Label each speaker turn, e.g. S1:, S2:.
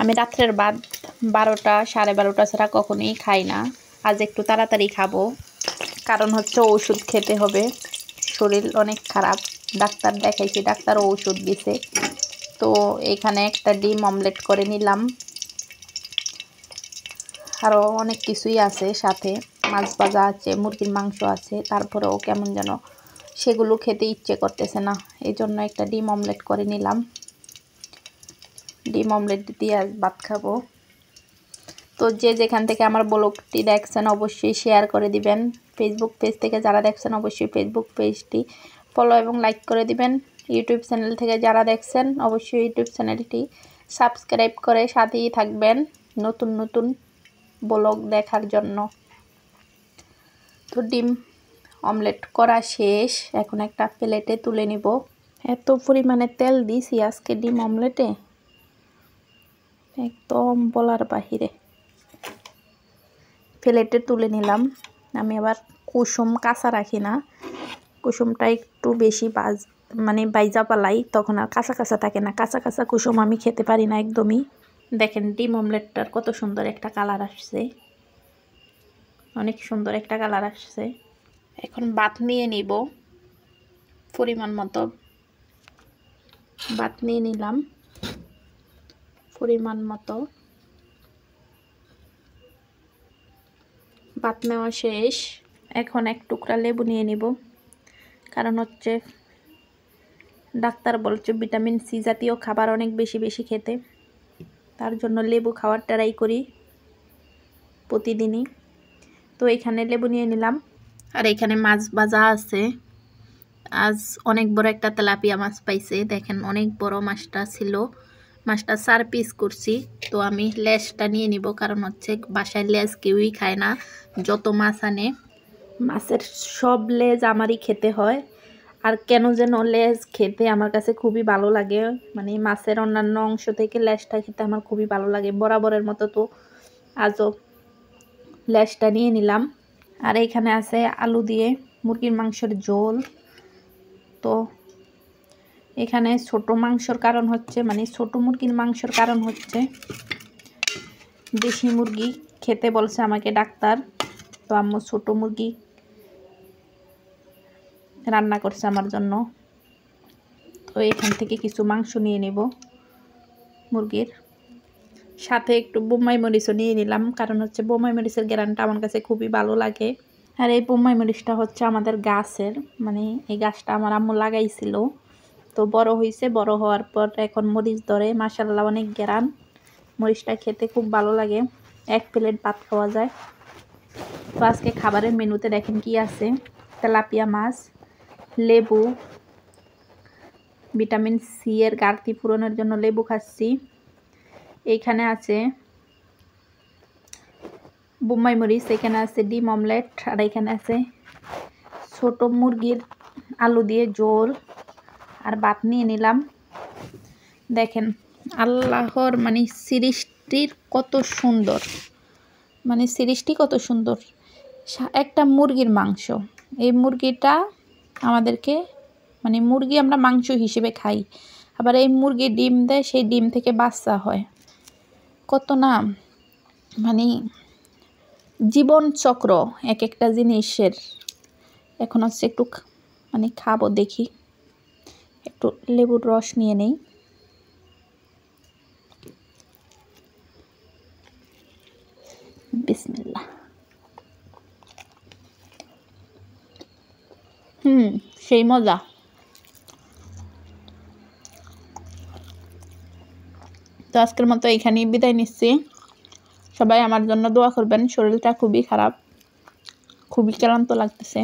S1: আমি রাত্রের ভাত 12টা 12:30 ছাড়া কখনোই খাই না। আজ একটু তাড়াতাড়ি খাবো, কারণ হচ্ছে ওষুধ খেতে হবে। শরীর অনেক খারাপ, ডাক্তার দেখাইছি, ডাক্তার ওষুধ দিছে। তো এখানে একটা ডিম অমলেট করে নিলাম। আরও অনেক কিছুই আছে সাথে, মাছ ভাজা আছে, মুরগির মাংস আছে, তারপরেও কেমন যেন সেগুলো খেতে ইচ্ছে করতেছে না, এই জন্য একটা ডিম অমলেট করে নিলাম। ডিম অমলেট দিয়ে আজ ভাত খাবো। তো যে যেখান থেকে আমার ব্লগটি দেখছেন অবশ্যই শেয়ার করে দিবেন। ফেসবুক পেজ থেকে যারা দেখছেন অবশ্যই ফেসবুক পেজটি ফলো এবং লাইক করে দিবেন। ইউটিউব চ্যানেল থেকে যারা দেখছেন অবশ্যই ইউটিউব চ্যানেলটি সাবস্ক্রাইব করে সাথেই থাকবেন নতুন নতুন ব্লগ দেখার জন্য। তো ডিম অমলেট করা শেষ, এখন একটা প্লেটে তুলে নিব। এত পরিমাণে তেল দিছি আজকে ডিম অমলেটে, একদম বলার বাহিরে। প্লেটে তুলে নিলাম। আমি আবার কুসুম কাঁচা রাখি না, কুসুমটা একটু বেশি বাইজা পালাই, তখন আর কাঁচা কাঁচা থাকে না। কাঁচা কাঁচা কুসুম আমি খেতে পারি না একদমই। দেখেন ডিম অমলেটটার কত সুন্দর একটা কালার আসছে, অনেক সুন্দর একটা কালার আসছে। এখন ভাত নিয়ে নিব, পরিমাণ মতো ভাত নিয়ে নিলাম, পরিমাণ মতো ভাত নেওয়া শেষ। এখন এক টুকরা লেবু নিয়ে নিব, কারণ হচ্ছে ডাক্তার বলছে ভিটামিন সি জাতীয় খাবার অনেক বেশি বেশি খেতে, তার জন্য লেবু খাওয়ার ট্রাই করি প্রতিদিনই। তো এখানে লেবু নিয়ে নিলাম। আর এখানে মাছ ভাজা আছে। আজ অনেক বড় একটা তেলাপিয়া মাছ পাইছে, দেখেন অনেক বড় মাছটা ছিল। মাছটা 4 পিস করছি। তো আমি লেজটা নিয়ে নিব, কারণ হচ্ছে বাসায় লেজ কেউই খায় না। যত মাছ আনে মাছের সব লেজ আমারই খেতে হয়। আর কেন যেন লেজ খেতে আমার কাছে খুবই ভালো লাগে, মানে মাছের অন্যান্য অংশ থেকে লেজটা খেতে আমার খুবই ভালো লাগে বরাবরের মতো। তো আজও লেজটা নিয়ে নিলাম। আর এখানে আছে আলু দিয়ে মুরগির মাংসের ঝোল। তো এখানে ছোট মাংসর কারণ হচ্ছে, মানে ছোট মুরগির মাংসর কারণ হচ্ছে দেশি মুরগি খেতে বলছে আমাকে ডাক্তার। তো আম্মু ছোট মুরগি রান্না করছে আমার জন্য। তো এখান থেকে কিছু মাংস নিয়ে নেব মুরগির, সাথে একটু বোম্বাই মরিচও নিয়ে নিলাম, কারণ হচ্ছে বোম্বাই মরিচের গ্রানটা আমার কাছে খুবই ভালো লাগে। আর এই বোম্বাই মরিচটা হচ্ছে আমাদের গাছের, মানে এই গাছটা আমার আম্মু লাগাইছিল। তো বড় হয়েছে, বড় হওয়ার পর এখন মরিচ ধরে, মাশাআল্লাহ অনেক গ্রান। মরিচটা খেতে খুব ভালো লাগে, 1 প্লেট ভাত খাওয়া যায়। তো আজকে খাবারের মেনুতে দেখেন কি আছে, তেলাপিয়া মাছ, লেবু, ভিটামিন সি এর ঘাটতি পূরণের জন্য লেবু খাচ্ছি। এইখানে আছে বোম্বাই মরিচ, এখানে আছে ডিম অমলেট, আর এখানে আছে ছোট মুরগির আলু দিয়ে ঝোল। আর ভাত নিয়ে নিলাম। দেখেন আল্লাহর মানে সৃষ্টির কত সুন্দর, মানে সৃষ্টি কত সুন্দর। একটা মুরগির মাংস, এই মুরগিটা আমাদেরকে, মানে মুরগি আমরা মাংস হিসেবে খাই, আবার এই মুরগি ডিম দেয়, সেই ডিম থেকে বাচ্চা হয়। কত না মানে জীবন চক্র এক একটা জিনিসের। এখন হচ্ছে একটু মানে খাবো, দেখি একটু লেবুর রস নিয়ে নেই। বিসমিল্লাহ। সেই মজা। তো আজকের মতো এখানেই বিদায় নিচ্ছি। সবাই আমার জন্য দোয়া করবেন, শরীরটা খুবই খারাপ, খুবই ক্লান্ত লাগতেছে।